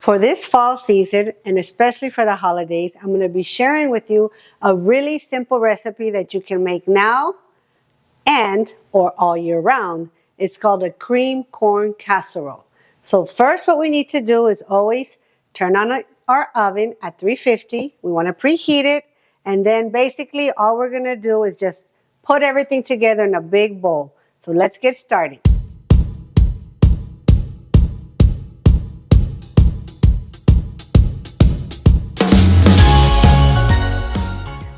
For this fall season, and especially for the holidays, I'm going to be sharing with you a really simple recipe that you can make now and or all year round. It's called a cream corn casserole. So first what we need to do is always turn on our oven at 350. We want to preheat it, and then basically all we're going to do is just put everything together in a big bowl. So let's get started.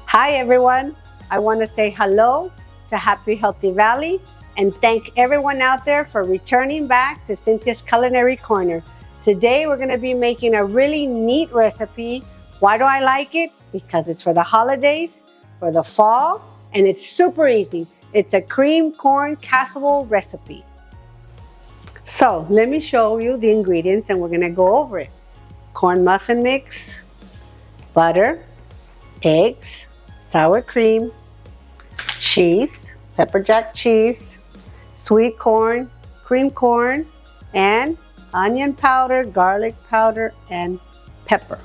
Hi everyone, I want to say hello to Happy Healthy Valley and thank everyone out there for returning back to Cynthia's Culinary Corner. Today we're going to be making a really neat recipe. Why do I like it? Because it's for the holidays, for the fall, and it's super easy. It's a cream corn casserole recipe. So let me show you the ingredients and we're going to go over it. Corn muffin mix, butter, eggs, sour cream, cheese, pepper jack cheese, sweet corn, cream corn, and onion powder, garlic powder, and pepper.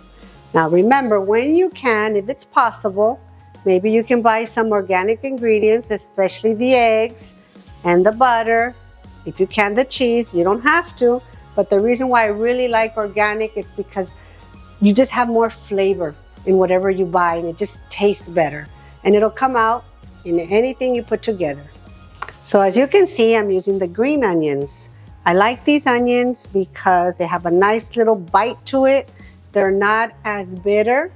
Now remember, when you can, if it's possible, maybe you can buy some organic ingredients, especially the eggs and the butter. If you can, the cheese. You don't have to, but the reason why I really like organic is because you just have more flavor in whatever you buy, and it just tastes better, and it'll come out in anything you put together. So as you can see, I'm using the green onions. I like these onions because they have a nice little bite to it. They're not as bitter,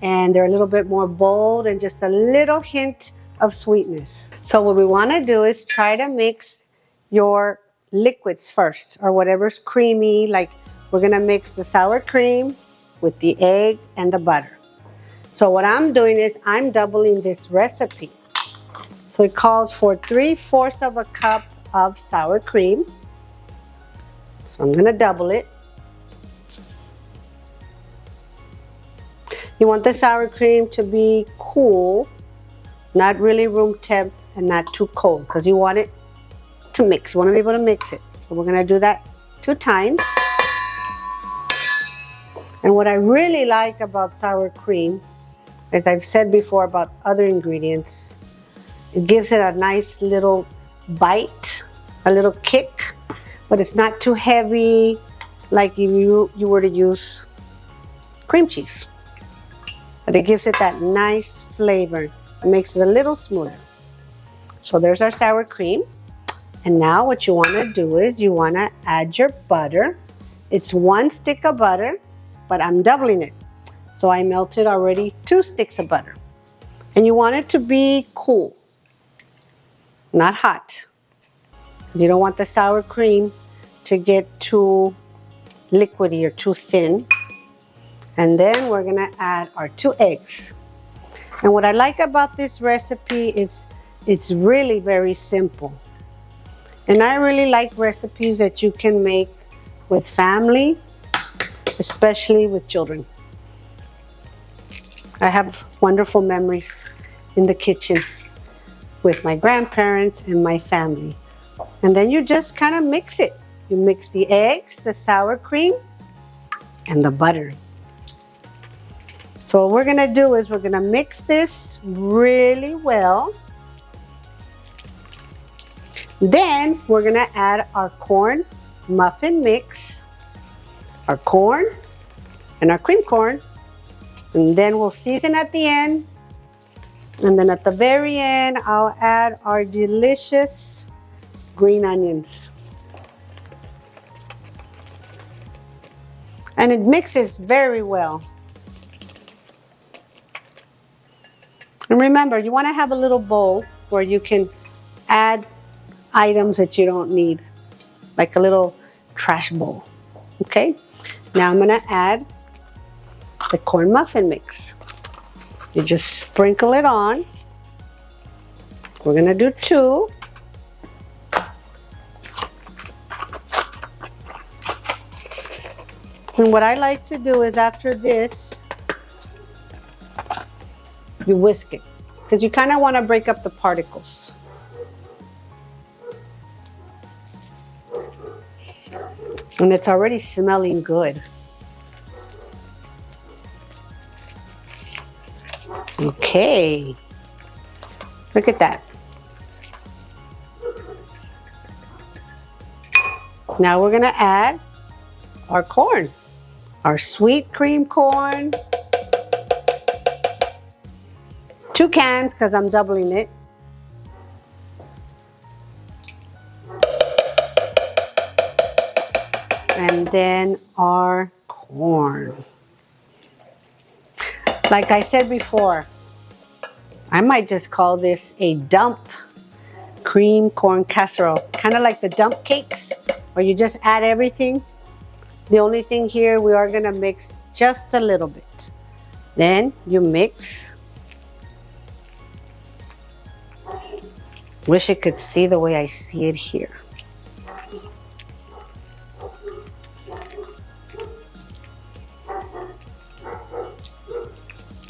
and they're a little bit more bold and just a little hint of sweetness. So what we want to do is try to mix your liquids first, or whatever's creamy. Like we're gonna mix the sour cream with the egg and the butter. So what I'm doing is I'm doubling this recipe. So it calls for 3/4 of a cup of sour cream. So I'm going to double it. You want the sour cream to be cool, not really room temp and not too cold, because you want it to mix. You want to be able to mix it. So we're going to do that 2 times. And what I really like about sour cream, as I've said before about other ingredients, it gives it a nice little bite, a little kick, but it's not too heavy like if you were to use cream cheese. But it gives it that nice flavor. It makes it a little smoother. So there's our sour cream. And now what you want to do is you want to add your butter. It's 1 stick of butter, but I'm doubling it. So I melted already 2 sticks of butter. And you want it to be cool, not hot. You don't want the sour cream to get too liquidy or too thin. And then we're gonna add our 2 eggs. And what I like about this recipe is it's really very simple. And I really like recipes that you can make with family, especially with children. I have wonderful memories in the kitchen with my grandparents and my family. And then you just kind of mix it. You mix the eggs, the sour cream, and the butter. So what we're gonna do is we're gonna mix this really well. Then we're gonna add our corn muffin mix, our corn, and our cream corn. And then we'll season at the end. And then at the very end, I'll add our delicious green onions. And it mixes very well. And remember, you want to have a little bowl where you can add items that you don't need, like a little trash bowl. Okay? Now I'm going to add the corn muffin mix. You just sprinkle it on. We're gonna do 2. And what I like to do is after this, you whisk it, because you kind of want to break up the particles. And it's already smelling good. Okay, look at that. Now we're gonna add our corn, our sweet cream corn. 2 cans because I'm doubling it. And then our corn. Like I said before, I might just call this a dump cream corn casserole. Kind of like the dump cakes where you just add everything. The only thing here, we are gonna mix just a little bit. Then you mix. Wish you could see the way I see it here.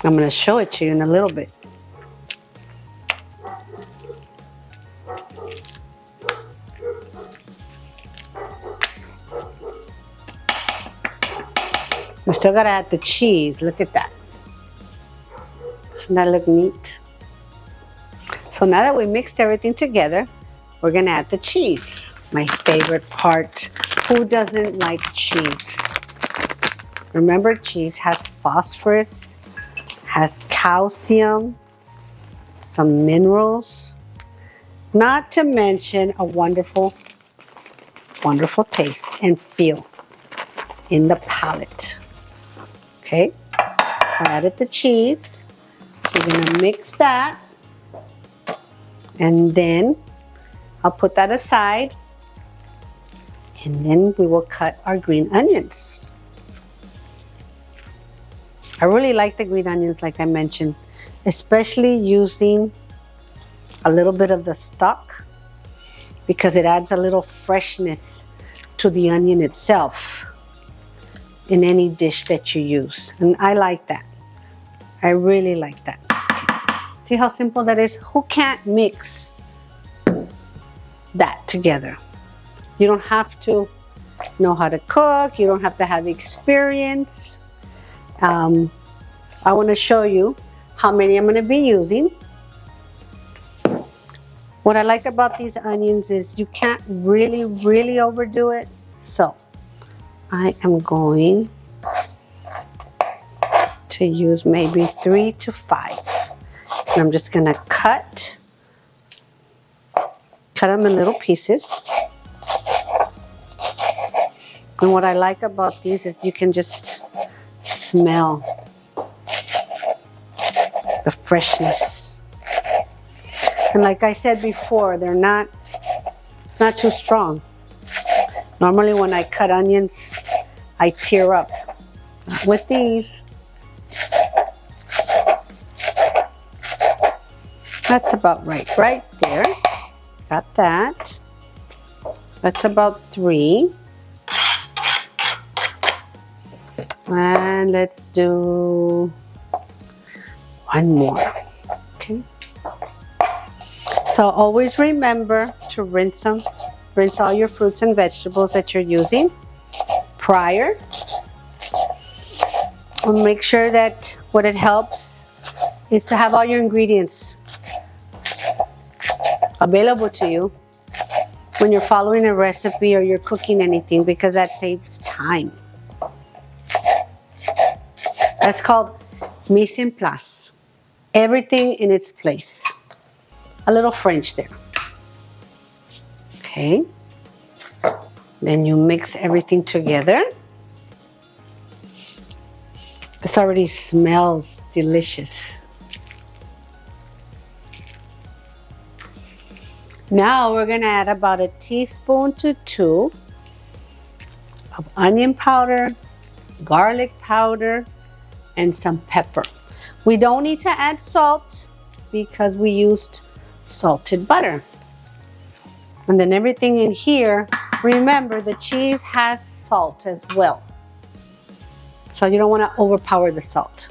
I'm going to show it to you in a little bit. We still got to add the cheese. Look at that. Doesn't that look neat? So now that we mixed everything together, we're going to add the cheese. My favorite part. Who doesn't like cheese? Remember, cheese has phosphorus, has calcium, some minerals, not to mention a wonderful, wonderful taste and feel in the palate. Okay, I added the cheese. We're gonna mix that, and then I'll put that aside, and then we will cut our green onions. I really like the green onions, like I mentioned, especially using a little bit of the stalk because it adds a little freshness to the onion itself in any dish that you use. And I like that. I really like that. Okay. See how simple that is? Who can't mix that together? You don't have to know how to cook. You don't have to have experience. I want to show you how many I'm going to be using. What I like about these onions is you can't really overdo it. So I am going to use maybe 3 to 5. And I'm just going to cut them in little pieces. And what I like about these is you can just smell the freshness. And like I said before, it's not too strong. Normally when I cut onions, I tear up. Not with these. That's about right there. Got that. That's about 3. And let's do 1 more. Okay. So always remember to rinse all your fruits and vegetables that you're using prior. And make sure that what it helps is to have all your ingredients available to you when you're following a recipe or you're cooking anything, because that saves time. That's called mise en place. Everything in its place. A little French there. Okay. Then you mix everything together. This already smells delicious. Now we're gonna add about 1 teaspoon to 2 of onion powder, garlic powder, and some pepper. We don't need to add salt because we used salted butter. And then everything in here, remember the cheese has salt as well. So you don't want to overpower the salt.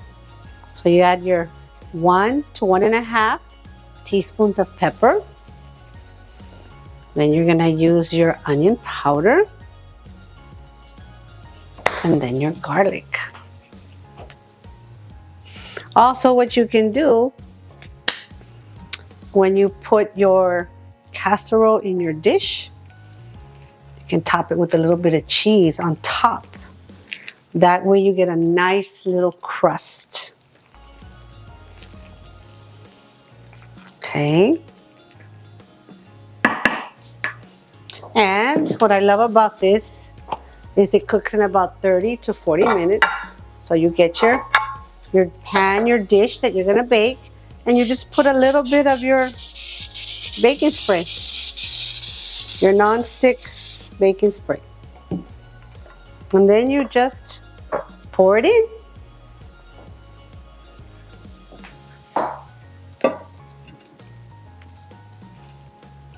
So you add your 1 to 1.5 teaspoons of pepper. Then you're gonna use your onion powder. And then your garlic. Also, what you can do when you put your casserole in your dish, you can top it with a little bit of cheese on top. That way you get a nice little crust. Okay. And what I love about this is it cooks in about 30 to 40 minutes. So you get your pan, your dish that you're gonna bake, and you just put a little bit of your baking spray, your non-stick baking spray. And then you just pour it in.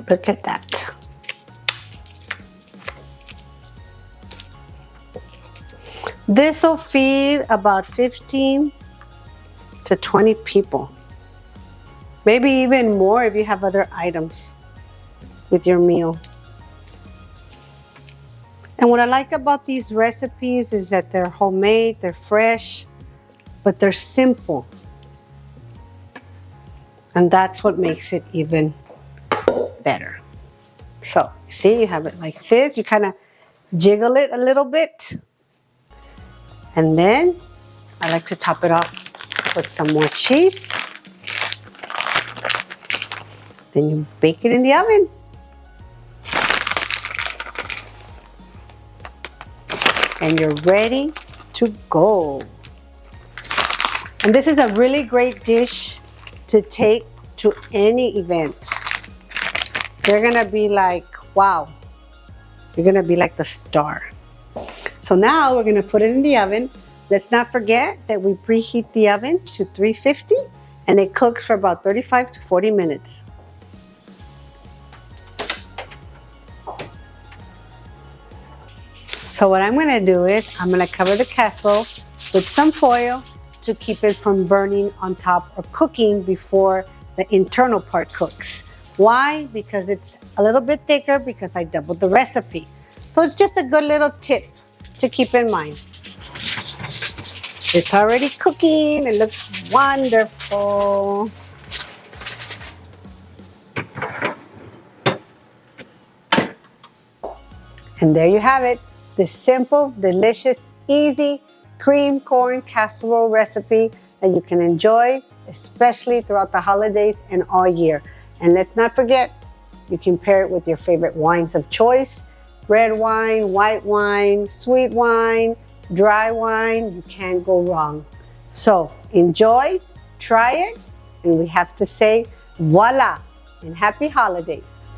Look at that. This will feed about 15 to 20 people. Maybe even more if you have other items with your meal. And what I like about these recipes is that they're homemade, they're fresh, but they're simple. And that's what makes it even better. So, see, you have it like this. You kind of jiggle it a little bit. And then I like to top it off with some more cheese. Then you bake it in the oven. And you're ready to go. And this is a really great dish to take to any event. They're gonna be like, wow, you're gonna be like the star. So now we're gonna put it in the oven. Let's not forget that we preheat the oven to 350 and it cooks for about 35 to 40 minutes. So what I'm gonna do is I'm gonna cover the casserole with some foil to keep it from burning on top or cooking before the internal part cooks. Why? Because it's a little bit thicker because I doubled the recipe. So it's just a good little tip to keep in mind. It's already cooking. It looks wonderful. And there you have it. This simple, delicious, easy cream corn casserole recipe that you can enjoy, especially throughout the holidays and all year. And let's not forget, you can pair it with your favorite wines of choice. Red wine, white wine, sweet wine, dry wine, you can't go wrong. So enjoy, try it, and we have to say voila and happy holidays.